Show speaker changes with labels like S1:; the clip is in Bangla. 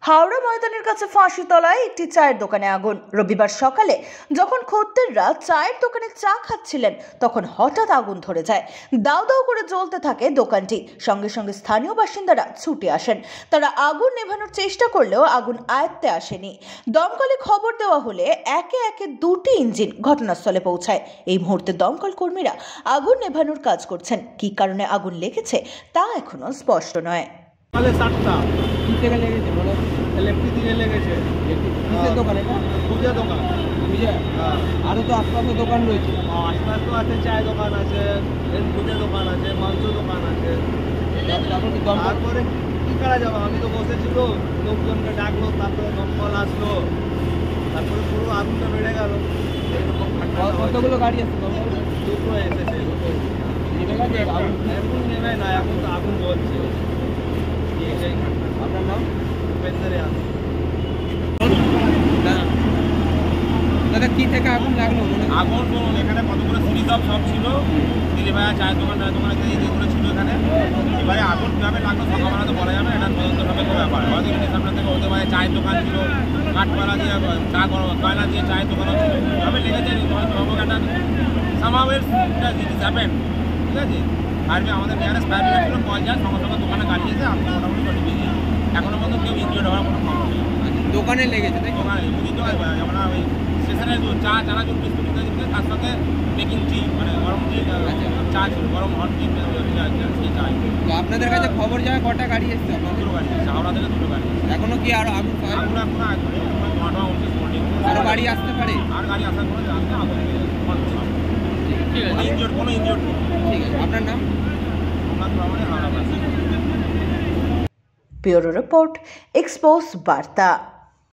S1: হাওড়া ময়দানের কাছে ফাঁসিতলায় একটি চায়ের দোকানে আগুন। রবিবার সকালে যখন খদ্দেররা চায়ের দোকানে চা খাচ্ছিলেন তখন হঠাৎ আগুন ধরে যায়। দাউ দাউ করে জ্বলতে থাকে দোকানটি। সঙ্গে সঙ্গে স্থানীয় বাসিন্দারা ছুটে আসেন। তারা আগুন নেভানোর চেষ্টা করলেও আগুন আয়ত্তে আসেনি। দমকলে খবর দেওয়া হলে একে একে দুটি ইঞ্জিন ঘটনাস্থলে পৌঁছায়। এই মুহূর্তে দমকল কর্মীরা আগুন নেভানোর কাজ করছেন। কী কারণে আগুন লেগেছে তা এখনো স্পষ্ট নয়।
S2: সকালে 7টা
S3: কি থেকে লেগেছে বলো?
S2: ইলেকট্রিক দিয়ে লেগেছে।
S3: কিসের দোকান এটা?
S2: পূজা দোকান।
S3: পূজা?
S2: হ্যাঁ,
S3: আরও তো আশপাশে দোকান রয়েছে।
S2: আশপাশ তো আছে, চায়ের দোকান আছে, পূজা দোকান আছে, মাংস দোকান আছে।
S3: তারপর কি দমকল?
S2: তারপরে কি করা যাবে, আমি তো বসেছিল, লোকজনকে ডাকলো, তারপরে দমকল আসলো, তারপরে পুরো আগুনটা বেড়ে গেল।
S3: কতগুলো গাড়ি আছে?
S2: দুটো এসেছে।
S3: নেমে গেছে আগুন?
S2: এখন নেবে না, এখন তো আগুন জ্বলছে।
S3: আপনার নাম?
S2: ভেতরে আছে।
S3: দাদা কি থেকে আগুন লাগলো?
S2: আগুন বলুন, এখানে কতগুলো সিঁড়ি সব ছিল, দিদিভাইয়া চায়ের দোকানে যেগুলো ছিল এখানে। এবারে আগুন কীভাবে লাগলো সকালবেলা তো বলা যাবে, এটা তদন্ত সাপেক্ষ ব্যাপার। হয়তো এখানে সামনে থেকে হতে পারে চায়ের দোকান ছিল, কাঠপালা দিয়ে চা কয়লা দিয়ে চায়ের দোকানও ছিল। কীভাবে লেগেছে একটা সামাওয়ের জিনিস হ্যাপেন, ঠিক আছে। ফায়ার আমাদের নিয়ারেস্ট ফায়ার ব্রিগেড ছিল, পয়সা সঙ্গে সঙ্গে দোকানে গাড়ি এসে আমি মোটামুটি চলে পেয়েছি। এখনও পর্যন্ত কেউ ইনজিওর্ড হওয়ার কোনো খবর নেই।
S3: দোকানে লেগেছে তাই?
S2: দোকানে বুঝতে পারবে আমরা ওই স্টেশনে চানাচুর বিস্কুট ইত্যাদি, তার সাথে বেকিং টি, মানে গরম টি, চা ছিল, গরম হট টি, সেই চা।
S3: তো আপনাদের কাছে খবর যায় কটা গাড়ি এসছে?
S2: দুটো গাড়ি এসেছে, হাওড়া থেকে দুটো গাড়ি।
S3: এখনো কি আরো আগুন?
S2: আগুন এখন
S3: আরো গাড়ি আসতে পারে?
S2: আর গাড়ি আসার পরে জানতে আগুন কোনো ইনজিওর্ড নেই।
S3: ঠিক আছে, আপনার নাম?
S1: ব্যুরো রিপোর্ট, এক্সপোজ বার্তা।